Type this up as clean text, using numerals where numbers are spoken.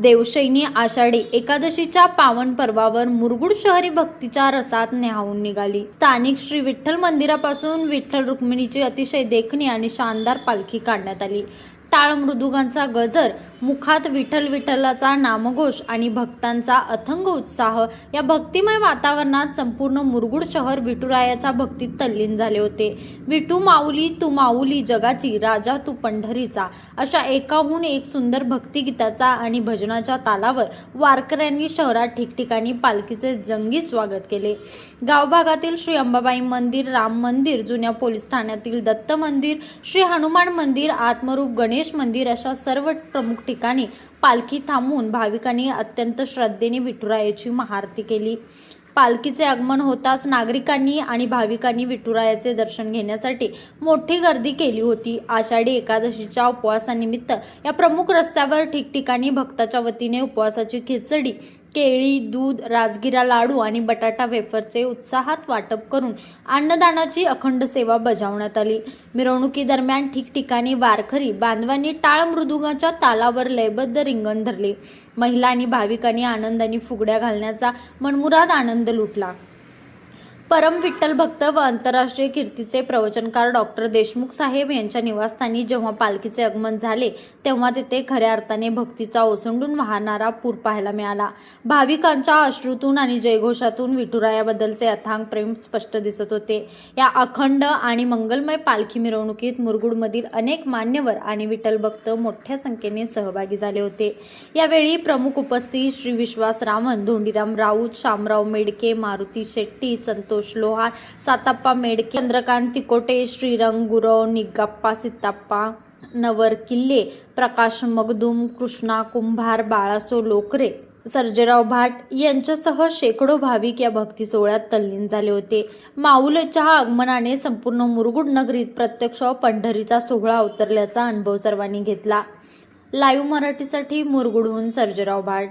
देवशयनी आषाढी एकादशीच्या पावन पर्वावर मुरगुड शहरी भक्तीच्या रसात न्हावून निघाली। स्थानिक श्री विठ्ठल मंदिरापासून विठ्ठल रुक्मिणीची अतिशय देखणी आणि शानदार पालखी काढण्यात आली। टाळ मृदुंगाचा गजर, मुखात विठ्ठल विठ्ठलाचा नामघोष आणि भक्तांचा अथंग उत्साह या भक्तिमय वातावरणात संपूर्ण मुरगुड शहर विठुरायाच्या भक्तीत तल्लीन झाले होते। विठू माऊली तू माऊली जगाची, राजा तू पंढरीचा, अशा एकाहून एक सुंदर भक्तिगीताचा आणि भजनाच्या तालावर वारकऱ्यांनी शहरात ठिकठिकाणी पालखीचे जंगी स्वागत केले। गावभागातील श्री अंबाबाई मंदिर, राम मंदिर, जुन्या पोलीस ठाण्यातील दत्त मंदिर, श्री हनुमान मंदिर, आत्मरूप गणेश मंदिर अशा सर्व प्रमुख ठिकाणी पालखी थांबवून भाविकांनी अत्यंत श्रद्धेने विठुरायाची महाआरती केली। पालखीचे आगमन होताच नागरिकांनी आणि भाविकांनी विठुरायाचे दर्शन घेण्यासाठी मोठी गर्दी केली होती। आषाढी एकादशीच्या उपवासानिमित्त या प्रमुख रस्त्यावर ठिकठिकाणी भक्ताच्या वतीने उपवासाची खिचडी, केळी, दूध, राजगिरा लाडू आणि बटाटा वेफरचे उत्साहात वाटप करून अन्नदानाची अखंड सेवा बजावण्यात आली। मिरवणुकीदरम्यान ठिकठिकाणी वारकरी बांधवांनी टाळ मृदुंगाच्या तालावर लयबद्ध रिंगण धरले। महिला आणि भाविकांनी आनंदाने फुगड्या घालण्याचा मनमुराद आनंद लुटला। परम विठ्ठल भक्त व आंतरराष्ट्रीय कीर्तीचे प्रवचनकार डॉक्टर देशमुख साहेब यांच्या निवासस्थानी जेव्हा पालखीचे आगमन झाले तेव्हा तिथे खऱ्या अर्थाने भक्तीचा ओसंडून वाहणारा पूर पाहायला मिळाला। भाविकांच्या अश्रूतून आणि जयघोषातून विठुरायाबद्दलचे अथांग प्रेम स्पष्ट दिसत होते। या अखंड आणि मंगलमय पालखी मिरवणुकीत मुरगुडमधील अनेक मान्यवर आणि विठ्ठल भक्त मोठ्या संख्येने सहभागी झाले होते। यावेळी प्रमुख उपस्थित श्री विश्वास रावण, धोंडीराम राऊत, शामराव मेडके, मारुती शेट्टी, संतोष लोहार, साताप्पा मेडके, चंद्रकांत तिकोटे, श्रीरंग गुरव, निग्गाप्पा सित्ताप्पा, नवर किल्ले, प्रकाश मगदूम, कृष्णा कुंभार, बाळासो लोकरे, सर्जेराव भाट यांच्यासह शेकडो भाविक या भक्ती सोहळ्यात तल्लीन झाले होते। माऊलीच्या आगमनाने संपूर्ण मुरगुड नगरीत प्रत्यक्ष पंढरीचा सोहळा अवतरल्याचा अनुभव सर्वांनी घेतला। लाईव्ह मराठीसाठी मुरगुडहून सर्जेराव भाट।